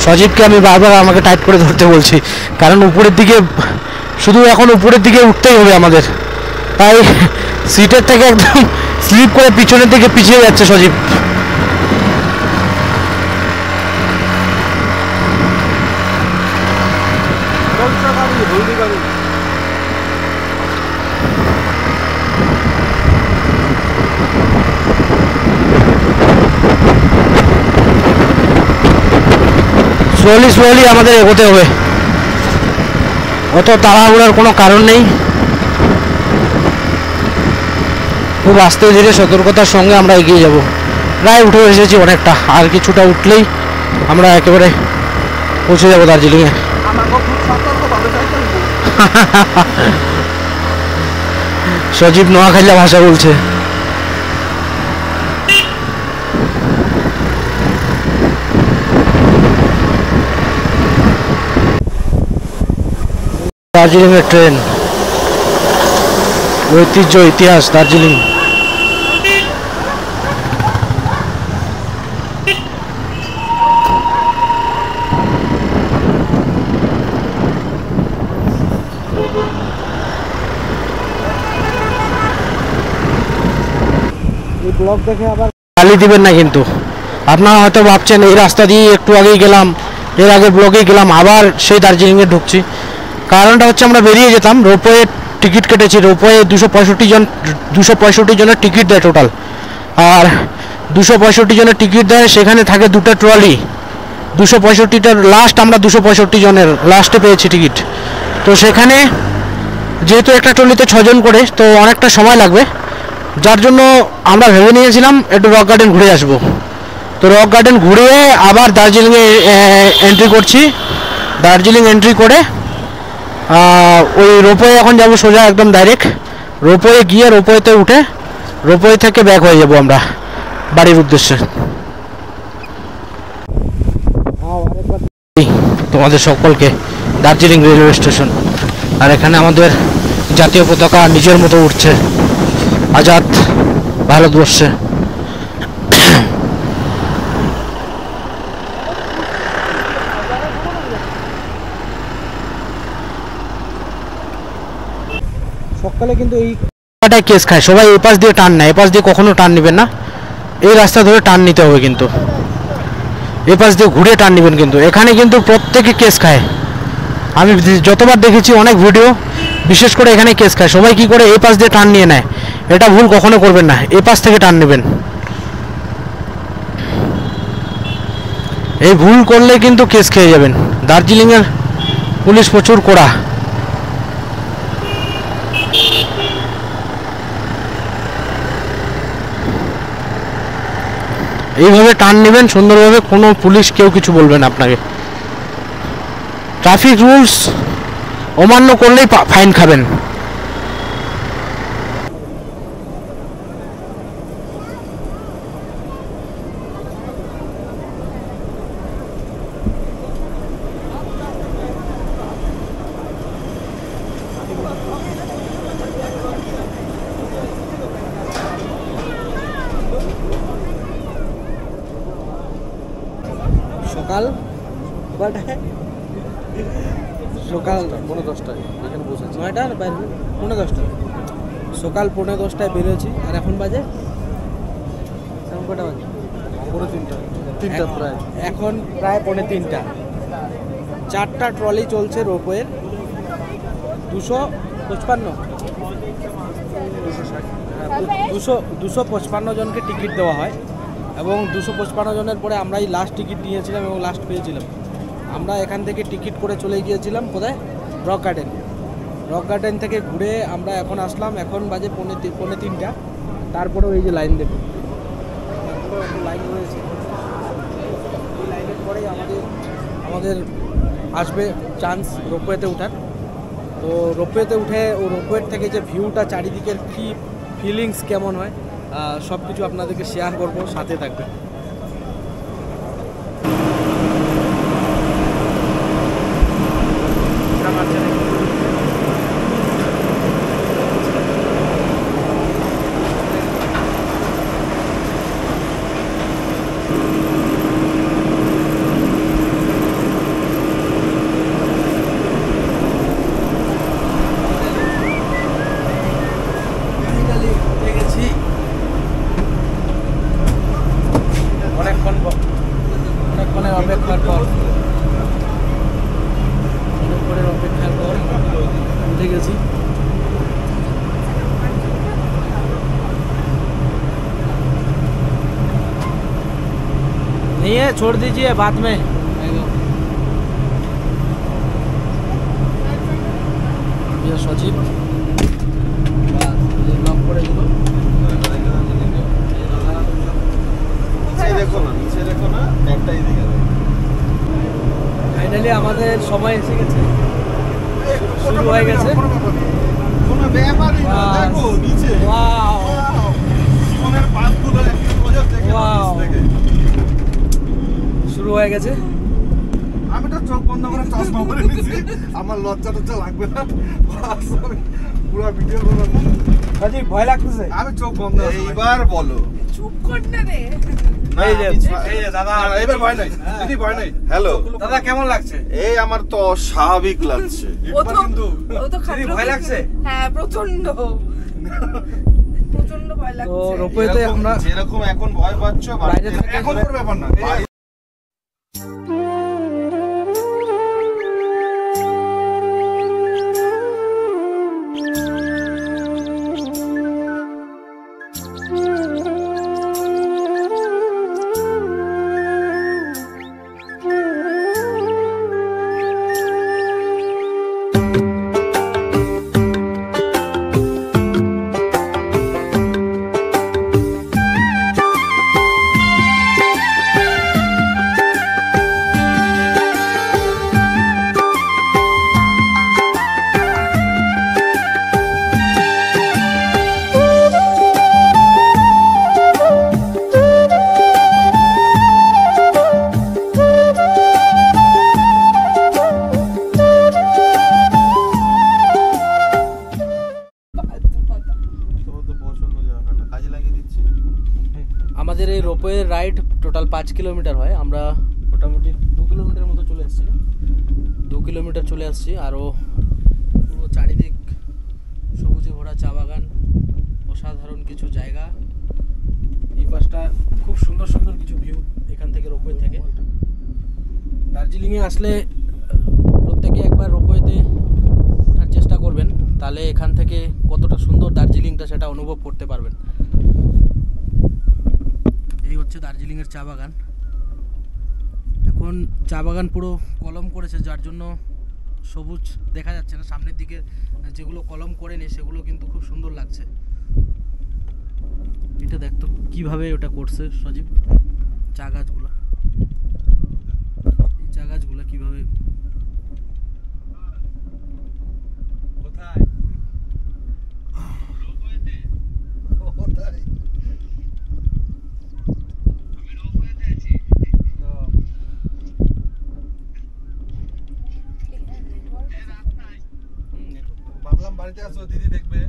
সজীবকে আমি বারবার আমাকে টাইট করে ধরতে বলছি, কারণ উপরের দিকে শুধু এখন উপরের দিকে উঠতেই হবে আমাদের, তাই সিটের থেকে একদম স্লিপ করে পিছনের দিকে পিছিয়ে যাচ্ছে সজীব। স্লোলি স্লোলি আমাদের এগোতে হবে, অত তাড়াহুড়ার কোনো কারণ নেই। খুব আস্তে ধীরে সতর্কতার সঙ্গে আমরা এগিয়ে যাব। প্রায় উঠে এসেছি অনেকটা, আর কিছুটা উঠলেই আমরা একেবারে পৌঁছে যাব দার্জিলিংয়ে। সজীব নোয়াখালীয়া ভাষা বলছে। দার্জিলিংয়ের ট্রেন, ঐতিহ্য ইতিহাস দার্জিলিং। এই ব্লগ দেখে আবার গালি দিবেন না কিন্তু। আপনারা হয়তো ভাবছেন এই রাস্তা দিয়ে একটু আগেই গেলাম, এর আগে ব্লগেই গেলাম, আবার সেই দার্জিলিংয়ে ঢুকছি। কারণটা হচ্ছে আমরা বেরিয়ে যেতাম, রোপওয়ে টিকিট কেটেছি। রোপওয়ে 265 জনের টিকিট দেয় টোটাল, আর 265 জনের টিকিট দেয়, সেখানে থাকে দুটো ট্রলি। 265টার লাস্ট আমরা 265 জনের লাস্টে পেয়েছি টিকিট। তো সেখানে যেহেতু একটা ট্রলিতে 6 জন করে, তো অনেকটা সময় লাগবে, যার জন্য আমরা ভেবে নিয়েছিলাম একটু রক গার্ডেন ঘুরে আসবো। তো রক গার্ডেন ঘুরে আবার দার্জিলিংয়ে এন্ট্রি করছি। দার্জিলিং এন্ট্রি করে ওই রোপওয়ে এখন যাবো সোজা একদম ডাইরেক্ট। রোপওয়ে গিয়ে রোপওয়েতে উঠে রোপওয়ে থেকে ব্যাক হয়ে যাব আমরা বাড়ির উদ্দেশ্যে। তোমাদের সকলকে দার্জিলিং রেলওয়ে স্টেশন, আর এখানে আমাদের জাতীয় পতাকা নিজের মতো উঠছে আজাদ ভারতবর্ষে। সকালে কিন্তু এই কেস খায় সবাই, এই পাশ দিয়ে টার্ন নেয়, এই পাশ দিয়ে কখনো টার্ন নেবেন না, এই রাস্তা ধরে টার্ন নিতে হবে কিন্তু, এই পাশ দিয়ে ঘুরে টার্ন নেবেন কিন্তু। এখানে কিন্তু প্রত্যেকে কেস খায়, আমি যতবার দেখেছি অনেক ভিডিও, বিশেষ করে এখানে কেস খায় সবাই। কি করে এই পাশ দিয়ে টার্ন নিয়ে নেয়, এটা ভুল কখনো করবেন না, এই পাশ থেকে টার্ন নেবেন। এই ভুল করলে কিন্তু কেস খেয়ে যাবেন। দার্জিলিংয়ের পুলিশ প্রচুর কড়া। এইভাবে টার্ন নেবেন সুন্দরভাবে, কোনো পুলিশ কেউ কিছু বলবে না আপনাকে। ট্রাফিক রুলস অমান্য করলেই ফাইন খাবেন। সকাল সকাল 10:30 এখানে বসেছি, 9টার বাইরে 10:30, সকাল 10:30টায় বেরোছি, আর এখন বাজে এখন কটা বাজে? 3টা প্রায়, এখন প্রায় 3:30। 4টা ট্রলি চলছে রোপওয়ের, 255 জনকে টিকিট দেওয়া হয়, এবং 255 জনের পরে আমরাই লাস্ট টিকিট নিয়েছিলাম এবং লাস্ট পেয়েছিলাম। আমরা এখান থেকে টিকিট করে চলে গিয়েছিলাম কোথায়? Rock garden. রক গার্ডেন থেকে ঘুরে আমরা এখন আসলাম, এখন বাজে 3:30। তারপরেও এই যে লাইন দেখুন, লাইন রয়েছে, এই লাইনের পরেই আমাদের আসবে চান্স রোপওয়েতে ওঠার। তো রোপওয়েতে উঠে ও রোপওয়ের থেকে যে ভিউটা চারিদিকের কী ফিলিংস কেমন হয় সব কিছু আপনাদেরকে শেয়ার করব, সাথে থাকবে। অনেকক্ষণের অপেক্ষার পর উঠে গেছি। नहीं है छोड़ दीजिए बाद में। ये सचिव लॉक করে দিল। দেখো না নিচে দেখো না একটাই দিকে। ফাইনালি আমাদের সময় এসে গেছে, শুরু হয়ে গেছে। কোনো ব্যাপারই না, দেখো নিচে ওয়াও জীবনের পাথগুলো একটু নজর দেখে থেকে শুরু হয়ে গেছে। আমি তো চোখ বন্ধ করে চশমা পরে নিয়েছি, আমার লজ্জা টজ্জা লাগবে না, পুরো ভিডিও করব। আজি ভয় লাগতেছে, আমি চোখ বন্ধ। এইবার বলো, চুপ কর না রে। এই যে দাদা, এবার ভয় নাই দিদি, ভয় নাই। হ্যালো দাদা, কেমন লাগছে? এই আমার তো স্বাভাবিক লাগছে। ও তো দিদি ভয় লাগছে? হ্যাঁ, প্রচন্ড ভয় লাগছে। তো রোপওয়েতে আমরা যেরকম এখন ভয় পাচ্ছ, বাইরে থেকে এখন কোনো ব্যাপার না। আমাদের এই রোপওয়ে রাইড টোটাল 5 কিলোমিটার হয়। আমরা মোটামুটি 2 কিলোমিটার মতো চলে আসছি, 2 কিলোমিটার চলে আসছি। আরও পুরো চারিদিক সবুজে ভরা চা বাগান, অসাধারণ কিছু জায়গা। এই পাশটা খুব সুন্দর সুন্দর কিছু ভিউ এখান থেকে, রোপওয়ে থেকে। দার্জিলিংয়ে আসলে প্রত্যেকে একবার রোপওয়েতে ওঠার চেষ্টা করবেন, তাহলে এখান থেকে কতটা সুন্দর দার্জিলিংটা সেটা অনুভব করতে পারবেন। এই হচ্ছে দার্জিলিংয়ের চা বাগান। এখন চা বাগান পুরো কলম করেছে, যার জন্য সবুজ দেখা যাচ্ছে না। সামনের দিকে যেগুলো কলম করেনি সেগুলো কিন্তু খুব সুন্দর লাগছে। এটা দেখতো কিভাবে ওটা করছে সজীব, চা গাছগুলা, এই চা গাছগুলা কিভাবে। কোথায়? ভাবলাম বাড়িতে আসো, দিদি দেখবে।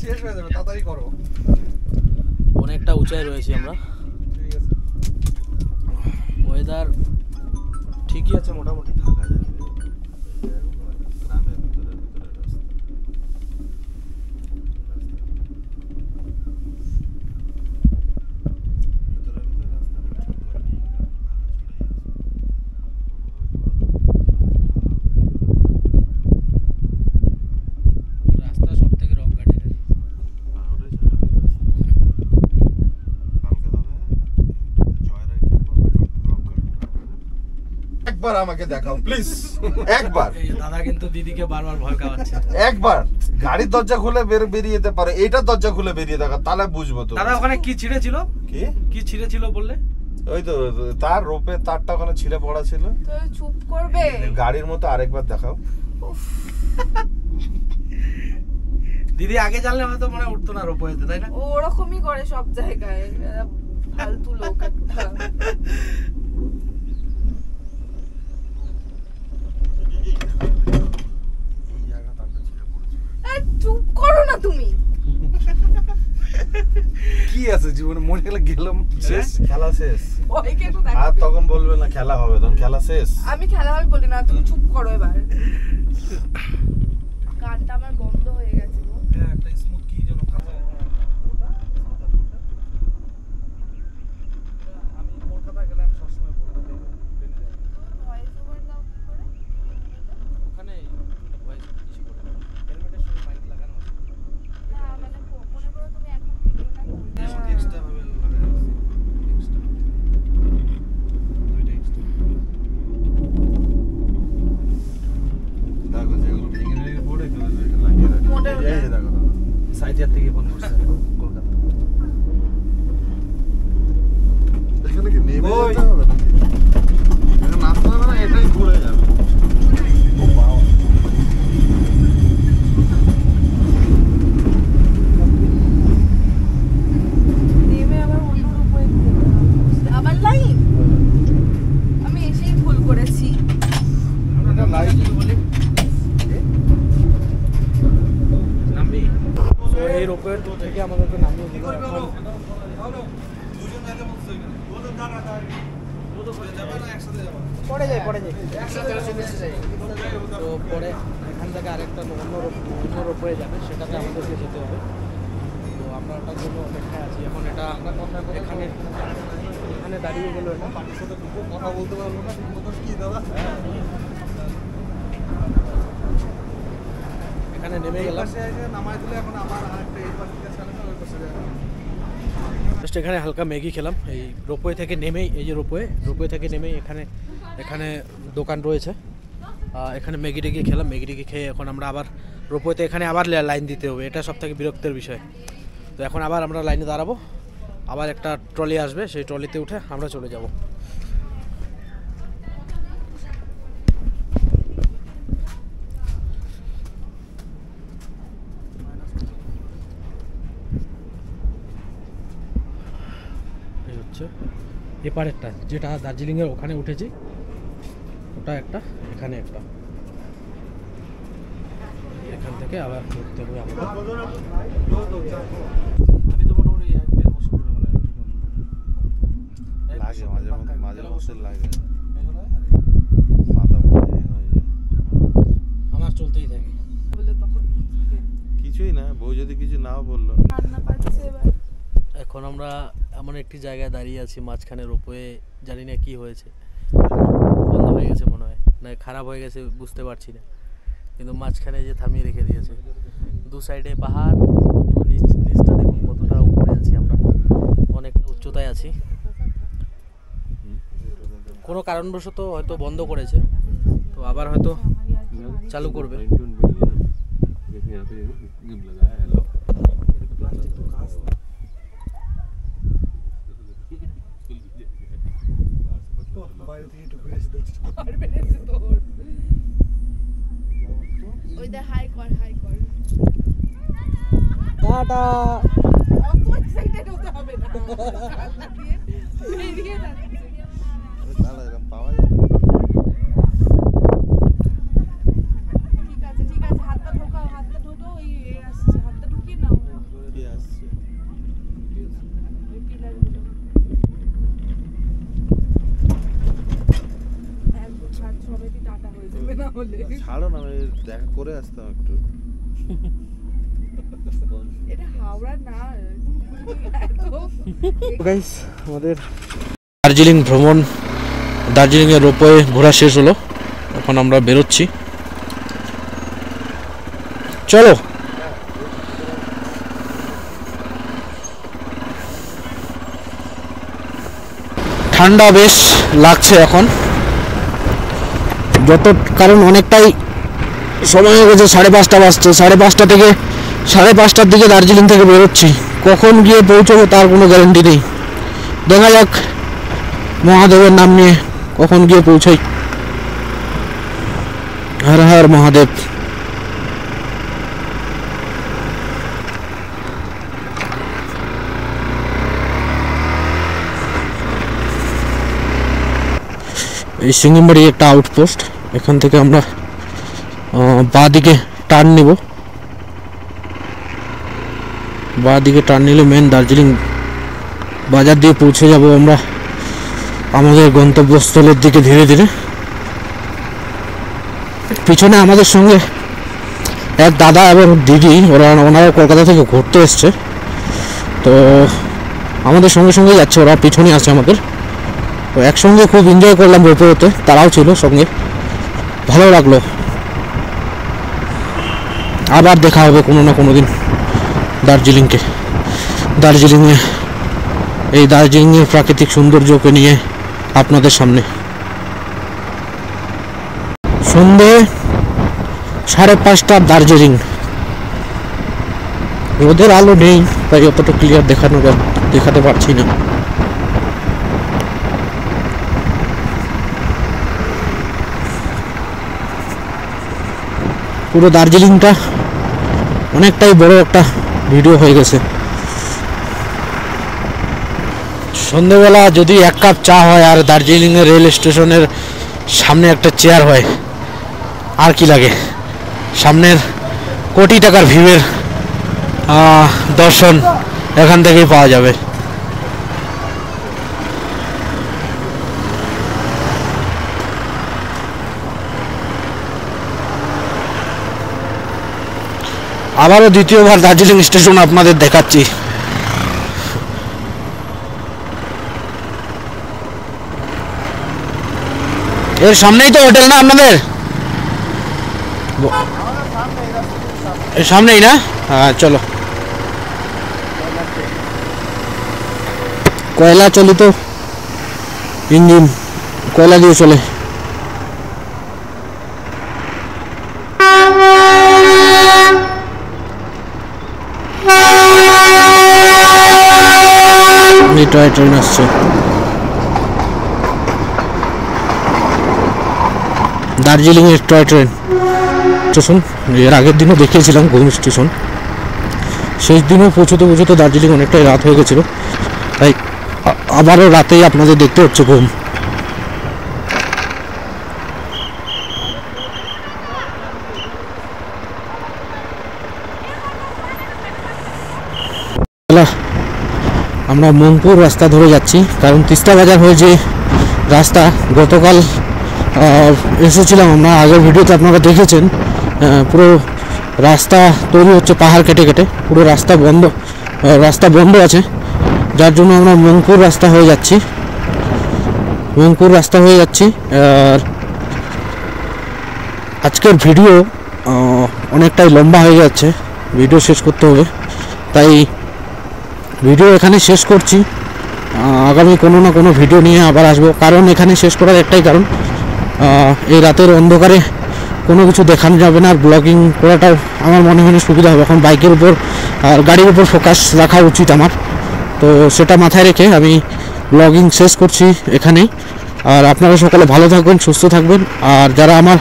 শেষ হয়ে যাবে, তাড়াতাড়ি করো। অনেকটা উঁচায় রয়েছি আমরা। ঠিক আছে, ওয়েদার ঠিকই আছে মোটামুটি। থাকা যাবে গ্রামের ভিতরে ভিতরে রাস্তা। রাস্তা সব থেকে রক গার্ডেনের। একবার আমাকে দেখাও প্লিজ, একবার। দাদা কিন্তু দিদিকে বারবার ভয় খাওয়াচ্ছে। একবার গাড়ির দরজা খুলে বেরিয়ে যেতে পারে, এইটার দরজা খুলে বেরিয়ে দেখা, তাহলে বুঝবো তো। দাদা ওখানে কি ছিঁড়ে ছিল? কি ছিঁড়ে ছিল বললে? ওই তো তার রোপে তারটা ওখানে ছিঁড়ে পড়া ছিল। তো চুপ করবে। গাড়ির মতো আরেকবার দেখাও। দিদি আগে জানলে হয়তো মনে উঠতো না রোপওয়েতে, তাই না? ও ওরকমই করে সব জায়গায়, ফালতু লোক একটা। চুপ করো না তুমি। কি আছে জীবনে, মনে গেলে গেলাম, শেষ খেলা শেষ। ভয়কে তো দেখো। আর তখন বলবে না খেলা হবে, তখন খেলা শেষ। আমি খেলা হবে বলি না, তুমি চুপ করো এবার। গানটা আমার বন্ধ হয়ে গেছে। এই যে দেখো সাইথিয়া থেকে ফোন করছে কলকাতা। এখানে কি নেমে যেতে হবে নাকি? এখানে নামতে হবে না, এটাই ঘুরে যাবে। ও বাবা, নেমে আবার অন্য রূপে যেতে হবে। আবার লাইন আমি এসেই ভুল করেছি। এটা লাইট নামবি তো এই রোপওয়ে থেকে আমাদেরকে নামিয়ে দিল। এখন পড়ে যাই তো পরে এখান থেকে আরেকটা অন্য রোপওয়ে যাবে, সেটাতে আমাদেরকে যেতে হবে। তো আমরা ওটার জন্য অপেক্ষায় আছি। এখন এটা এখানে দাঁড়িয়ে গেল, এটা কথা বলতে পারবো না ঠিক মতো। কি দাদা এখানে নেমে গেলাম। নামাই দিলে এখন আবার আরেকটা এই পাশ থেকে ছাড়ে না, ওই পাশে যাবে। জাস্ট এখানে হালকা ম্যাগি খেলাম এই রোপওয়ে থেকে নেমেই। এই যে রোপওয়ে থেকে নেমেই এখানে দোকান রয়েছে, এখানে ম্যাগি টেগি খেলাম। ম্যাগি টেগি খেয়ে এখন আমরা আবার রোপওয়েতে এখানে আবার লাইন দিতে হবে। এটা সব থেকে বিরক্তের বিষয়। তো এখন আবার আমরা লাইনে দাঁড়াবো, আবার একটা ট্রলি আসবে, সেই ট্রলিতে উঠে আমরা চলে যাব। এই হচ্ছে এপারেরটা, যেটা দার্জিলিংয়ের ওখানে উঠেছি, ওটা একটা, এখানে একটা। এখান থেকে আবার ঘুরতে হবে আমাদের। আমি তো মোটামুটি 1-1.5 বছর করে লাগে মাঝে মধ্যে লাগে, মাথা হয়ে যায়। আমার চলতেই থাকে। বলে তখন কিছুই না, বউ যদি কিছু নাও বললো। রান্না পাচ্ছে এবার। এখন আমরা এমন একটি জায়গায় দাঁড়িয়ে আছি, মাঝখানে রোপওয়ে, জানি না কি হয়েছে, বন্ধ হয়ে গেছে মনে হয়, না খারাপ হয়ে গেছে বুঝতে পারছি না, কিন্তু মাঝখানে যে থামিয়ে রেখে দিয়েছে। দু সাইডে পাহাড়, পুরো নিচটা দেখুন কতটা উপরে আছি আমরা, অনেকটা উচ্চতায় আছি। কোনো কারণবশত হয়তো বন্ধ করেছে, তো আবার হয়তো চালু করবে। ওইটা হাই কর টাটা। অত এক্সাইটেড হতে হবে না। বেরিয়ে যাচ্ছে। দাদা এরকম পাওয়া যায়? ঠিক আছে হাতটা ঢোকাও ওই আসছে, হাতটা ঢুকিয়ে নাও। কি আসছে? ওই পিলারগুলো একদম সবাই টাটা হয়ে যাবে না হলে। ছাড়ো না, আমি দেখা করে আসতাম একটু। এটা হাওড়া না গাইস, আমাদের দার্জিলিং ভ্রমণ, দার্জিলিংয়ের রোপওয়ে ঘোরা শেষ হলো। এখন আমরা বেরোচ্ছি, চলো। ঠান্ডা বেশ লাগছে এখন, কারণ অনেকটাই সময় হয়ে গেছে, 5:30 বাজছে। 5:30 থেকে 5:30টার দিকে দার্জিলিং থেকে বেরোচ্ছি। কখন গিয়ে পৌঁছবো তার কোনো গ্যারান্টি নেই। দেখা যাক মহাদেবের নাম নিয়ে কখন গিয়ে পৌঁছাই। হর হর মহাদেব। এই সিঙ্গিমবাড়ি একটা আউটপোস্ট, এখান থেকে আমরা বাঁ দিকে টার্ন নিব। বাঁ দিকে টার্ন নিলে মেন দার্জিলিং বাজার দিয়ে পৌঁছে যাব আমরা আমাদের গন্তব্যস্থলের দিকে ধীরে ধীরে। পিছনে আমাদের সঙ্গে এক দাদা এবং দিদি, ওনারা কলকাতা থেকে ঘুরতে এসছে, তো আমাদের সঙ্গে সঙ্গে যাচ্ছে, ওরা পিছনে আছে আমাদের। তো একসঙ্গে খুব এনজয় করলাম রোপওয়েতে, তারাও ছিল সঙ্গে, ভালো লাগলো। আবার দেখা হবে কোনো না কোনো দিন দার্জিলিংয়ের প্রাকৃতিক সৌন্দর্যকে নিয়ে আপনাদের সামনে। সন্ধে 5:30 দার্জিলিং, রোদের আলো নেই, তাই অতটা ক্লিয়ার দেখাতে পারছি না। পুরো দার্জিলিংটা অনেকটাই বড় একটা ভিডিও হয়ে গেছে। সন্ধ্যেবেলা যদি 1 কাপ চা হয় আর দার্জিলিংয়ের রেল স্টেশনের সামনে একটা চেয়ার হয়, আর কি লাগে। সামনের কোটি টাকার ভিউয়ের দর্শন এখান থেকেই পাওয়া যাবে। আবারও দ্বিতীয়বার দার্জিলিং স্টেশন আপনাদের দেখাচ্ছি। এর সামনেই তো হোটেল না আপনাদের? এর সামনেই না? হ্যাঁ চলো। কয়লা চালিত ইঞ্জিন, কয়লা দিয়ে চলে। টয় ট্রেন আসছে। দার্জিলিং এর টয় ট্রেন স্টেশন। এর আগের দিনও দেখিয়েছিলাম ঘুম স্টেশন। শেষ দিনও পৌঁছতে দার্জিলিং অনেকটাই রাত হয়ে গেছিল, তাই আবারও রাতেই আপনাদের দেখতে হচ্ছে ঘুম। আমরা মংপুর রাস্তা ধরে যাচ্ছি, কারণ তিস্তা বাজার হয়ে যে রাস্তা গতকাল এসেছিলাম আমরা, আগের ভিডিওতে আপনারা দেখেছেন। পুরো রাস্তা তৈরি হচ্ছে পাহাড় কেটে কেটে, পুরো রাস্তা বন্ধ আছে, যার জন্য আমরা মংপুর রাস্তা হয়ে যাচ্ছি। আর আজকের ভিডিও অনেকটাই লম্বা হয়ে যাচ্ছে, ভিডিও শেষ করতে হবে, তাই ভিডিও এখানে শেষ করছি। আগামী কোনো না কোনো ভিডিও নিয়ে আবার আসবো, কারণ এখানে শেষ করার একটাই কারণ, এই রাতের অন্ধকারে কোনো কিছু দেখানো যাবে না, আর ব্লগিং করাটাও আমার মনে হয় সুবিধা হবে। এখন বাইকের উপর আর গাড়ির উপর ফোকাস রাখা উচিত আমার, তো সেটা মাথায় রেখে আমি ব্লগিং শেষ করছি এখানেই। আর আপনারা সকলে ভালো থাকবেন, সুস্থ থাকবেন। আর যারা আমার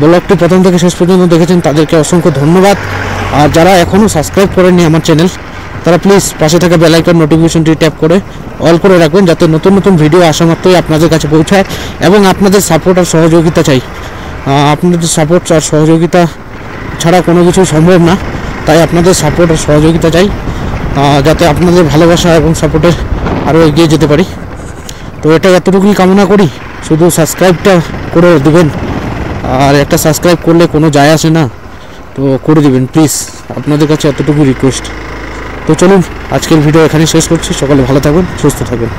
ব্লগটি প্রথম থেকে শেষ পর্যন্ত দেখেছেন তাদেরকে অসংখ্য ধন্যবাদ। আর যারা এখনও সাবস্ক্রাইব করেননি আমার চ্যানেল, তারা প্লিজ পাশে থাকা বেল আইকন নোটিফিকেশনটি ট্যাপ করে অল করে রাখবেন, যাতে নতুন নতুন ভিডিও আসা মাত্রই আপনাদের কাছে পৌঁছায়। এবং আপনাদের সাপোর্ট আর সহযোগিতা চাই, আপনাদের সাপোর্ট আর সহযোগিতা ছাড়া কোনো কিছু সম্ভব না, তাই আপনাদের সাপোর্ট আর সহযোগিতা চাই, যাতে আপনাদের ভালোবাসা এবং সাপোর্টে আরও এগিয়ে যেতে পারি। তো এটা এতটুকুই কামনা করি, শুধু সাবস্ক্রাইবটা করে দেবেন। আর একটা সাবস্ক্রাইব করলে কোনো যায় আসে না, তো করে দেবেন প্লিজ, আপনাদের কাছে এতটুকু রিকোয়েস্ট। তো চলুন আজকের ভিডিও এখানে শেষ করছি। সকলে ভালো থাকবেন, সুস্থ থাকবেন।